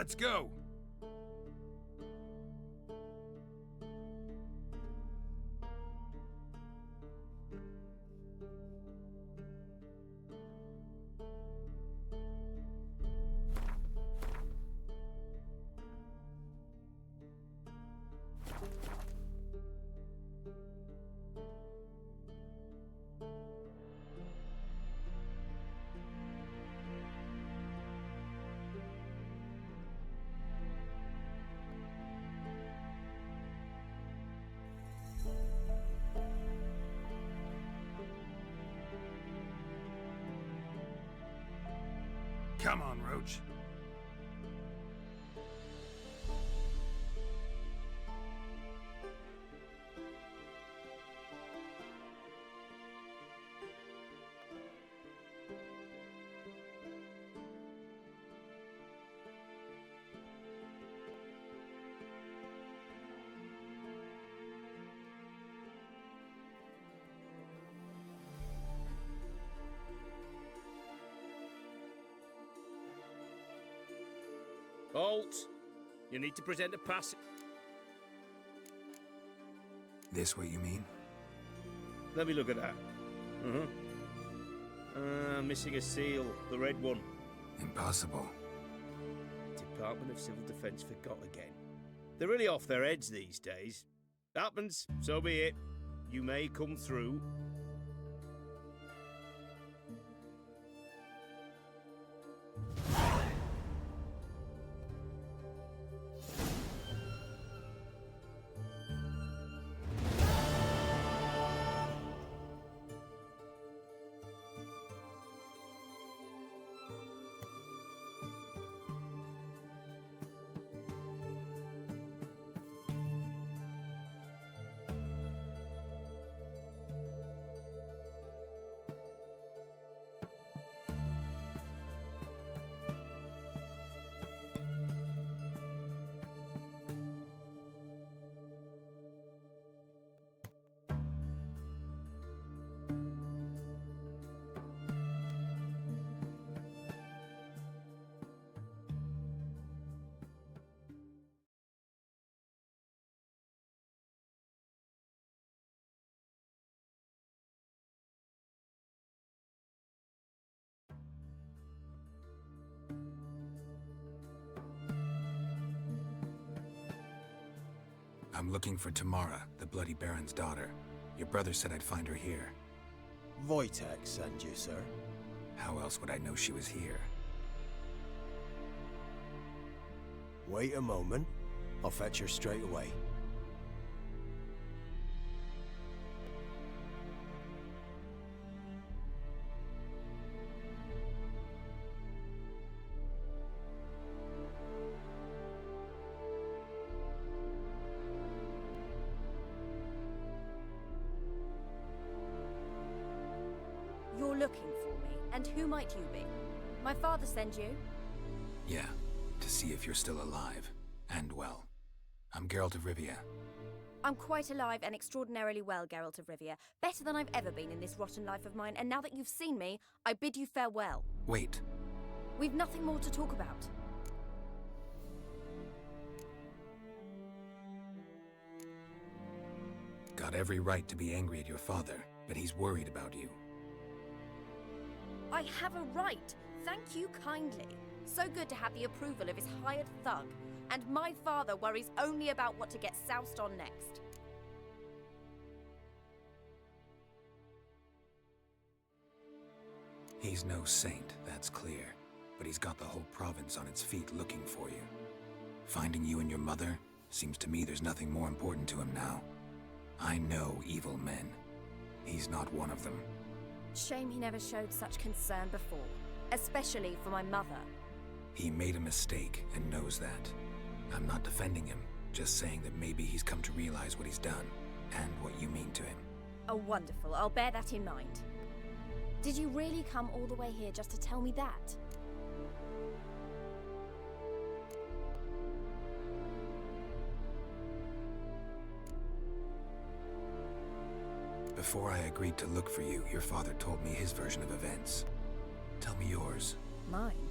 Let's go! Come on, Roach. halt. You need to present a pass. This what you mean? Let me look at that. Missing a seal, the red one. Impossible. Department of Civil Defence forgot again. They're really off their heads these days. Happens, so be it. You may come through. I'm looking for Tamara, the Bloody Baron's daughter. Your brother said I'd find her here. Wojtek sent you, sir. How else would I know she was here? Wait a moment. I'll fetch her straight away. You're looking for me, and who might you be? My father sent you? Yeah, to see if you're still alive. And well. I'm Geralt of Rivia. I'm quite alive and extraordinarily well, Geralt of Rivia. Better than I've ever been in this rotten life of mine, and now that you've seen me, I bid you farewell. Wait. We've nothing more to talk about. Got every right to be angry at your father, but he's worried about you. I have a right. Thank you kindly. So good to have the approval of his hired thug. And my father worries only about what to get soused on next. He's no saint, that's clear. But he's got the whole province on its feet looking for you. Finding you and your mother, seems to me there's nothing more important to him now. I know evil men. He's not one of them. Shame he never showed such concern before. Especially for my mother. He made a mistake and knows that. I'm not defending him, just saying that maybe he's come to realize what he's done, and what you mean to him. Oh, wonderful. I'll bear that in mind. Did you really come all the way here just to tell me that? Before I agreed to look for you, your father told me his version of events. Tell me yours. Mine?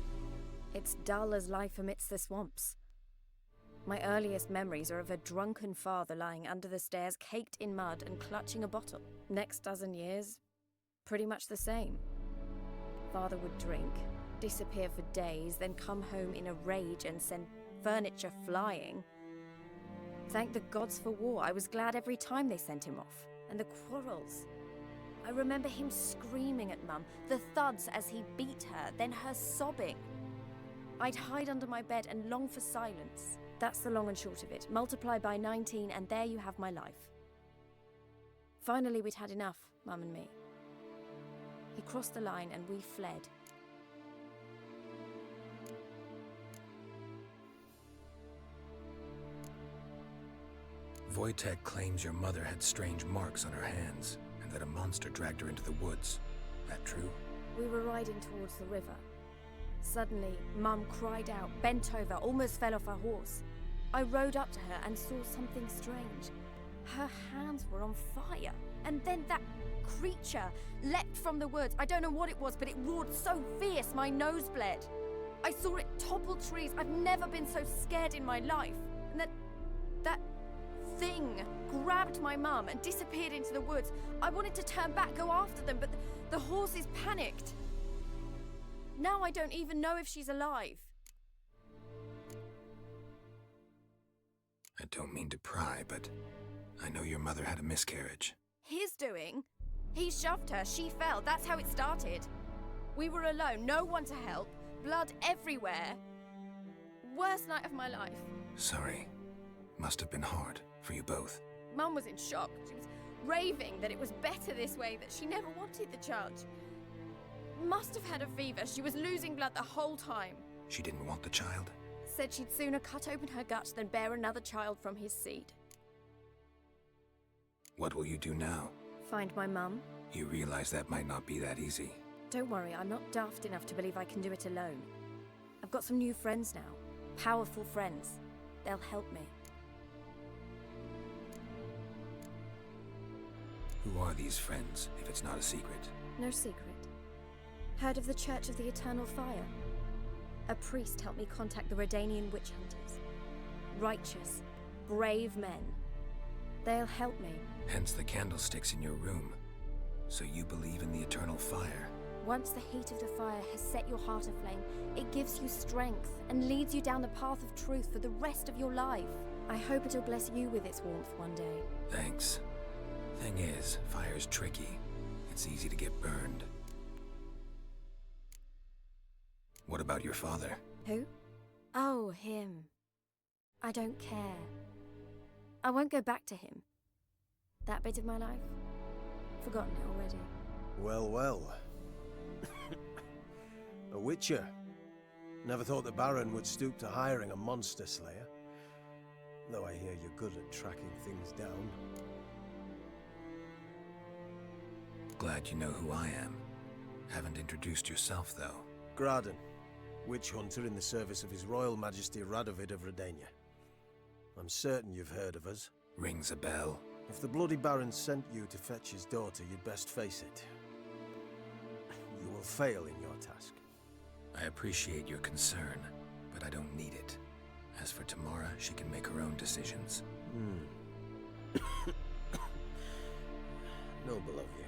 It's dull as life amidst the swamps. My earliest memories are of a drunken father lying under the stairs, caked in mud and clutching a bottle. Next dozen years, pretty much the same. Father would drink, disappear for days, then come home in a rage and send furniture flying. Thank the gods for war. I was glad every time they sent him off. And the quarrels. I remember him screaming at Mum, the thuds as he beat her, then her sobbing. I'd hide under my bed and long for silence. That's the long and short of it. Multiply by 19 and there you have my life. Finally we'd had enough, Mum and me. He crossed the line and we fled. Wojtek claims your mother had strange marks on her hands, and that a monster dragged her into the woods. That true? We were riding towards the river. Suddenly, Mum cried out, bent over, almost fell off her horse. I rode up to her and saw something strange. Her hands were on fire. And then that creature leapt from the woods. I don't know what it was, but it roared so fierce my nose bled. I saw it topple trees. I've never been so scared in my life. And that thing grabbed my mum and disappeared into the woods. I wanted to turn back, go after them, but the horses panicked. Now I don't even know if she's alive. I don't mean to pry, but I know your mother had a miscarriage. His doing? He shoved her, she fell, that's how it started. We were alone, no one to help, blood everywhere. Worst night of my life. Sorry. Must have been hard for you both. Mum was in shock. She was raving that it was better this way, that she never wanted the child. Must have had a fever. She was losing blood the whole time. She didn't want the child? Said she'd sooner cut open her gut than bear another child from his seed. What will you do now? Find my mum. You realize that might not be that easy. Don't worry, I'm not daft enough to believe I can do it alone. I've got some new friends now. Powerful friends. They'll help me. Who are these friends, if it's not a secret? No secret. Heard of the Church of the Eternal Fire? A priest helped me contact the Redanian witch hunters. Righteous, brave men. They'll help me. Hence the candlesticks in your room. So you believe in the eternal fire? Once the heat of the fire has set your heart aflame, it gives you strength and leads you down the path of truth for the rest of your life. I hope it'll bless you with its warmth one day. Thanks. Thing is, fire's tricky. It's easy to get burned. What about your father? Who? Oh, him. I don't care. I won't go back to him. That bit of my life? Forgotten it already. Well, well. A witcher. Never thought the Baron would stoop to hiring a monster slayer. Though I hear you're good at tracking things down. Glad you know who I am. Haven't introduced yourself, though. Graden, witch hunter in the service of His Royal Majesty Radovid of Redania. I'm certain you've heard of us. Rings a bell. If the Bloody Baron sent you to fetch his daughter, you'd best face it. You will fail in your task. I appreciate your concern, but I don't need it. As for Tamara, she can make her own decisions. Noble of you.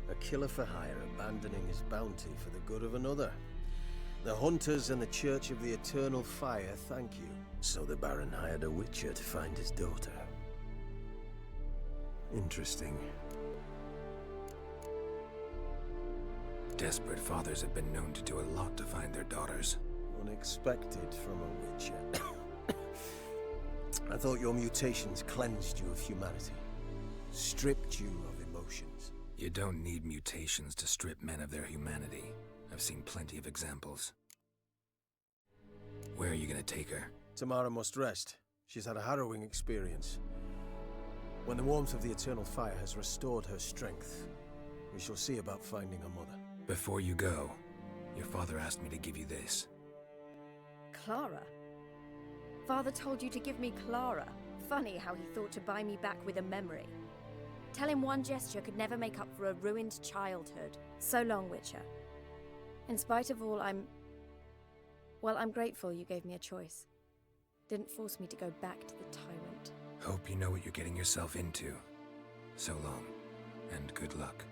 A killer for hire abandoning his bounty for the good of another. The hunters and the Church of the Eternal Fire thank you. So the Baron hired a witcher to find his daughter. Interesting. Desperate fathers have been known to do a lot to find their daughters. Unexpected from a witcher. I thought your mutations cleansed you of humanity. Stripped you of emotions. You don't need mutations to strip men of their humanity. I've seen plenty of examples. Where are you gonna take her? Tamara must rest. She's had a harrowing experience. When the warmth of the Eternal Fire has restored her strength, we shall see about finding her mother. Before you go, your father asked me to give you this. Clara? Father told you to give me Clara. Funny how he thought to buy me back with a memory. Tell him one gesture could never make up for a ruined childhood. So long, Witcher. In spite of all, I'm grateful you gave me a choice. Didn't force me to go back to the tyrant. Hope you know what you're getting yourself into. So long, and good luck.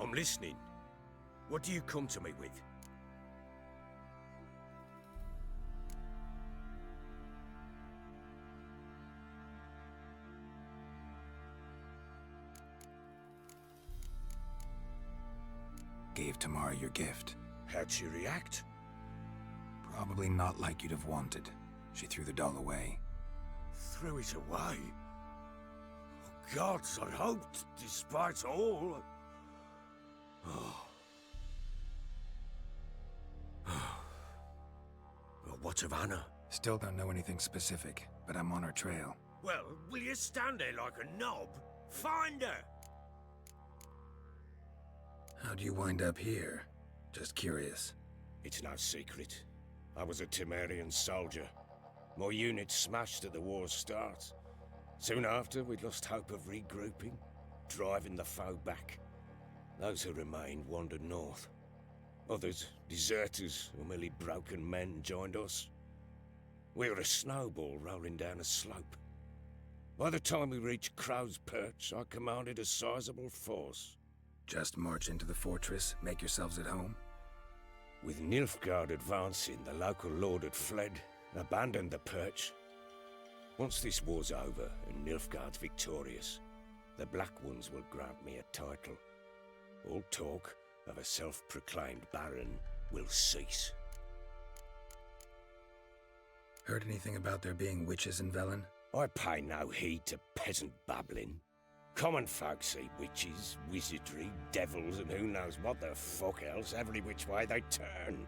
I'm listening. What do you come to me with? Gave Tamara your gift. How'd she react? Probably not like you'd have wanted. She threw the doll away. Threw it away? Oh, gods, I hoped, despite all... Oh. Well, what of Anna? Still don't know anything specific, but I'm on her trail. Well, will you stand there like a knob? Find her! How'd you wind up here? Just curious. It's no secret. I was a Temerian soldier. My unit smashed at the war's start. Soon after, we'd lost hope of regrouping, driving the foe back. Those who remained wandered north. Others, deserters or merely broken men, joined us. We were a snowball rolling down a slope. By the time we reached Crow's Perch, I commanded a sizable force. Just march into the fortress, make yourselves at home? With Nilfgaard advancing, the local lord had fled, abandoned the perch. Once this war's over and Nilfgaard's victorious, the Black Ones will grant me a title. All talk of a self-proclaimed baron will cease. Heard anything about there being witches in Velen? I pay no heed to peasant babbling. Common folk see witches, wizardry, devils, and who knows what the fuck else every which way they turn.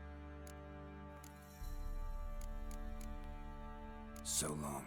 So long.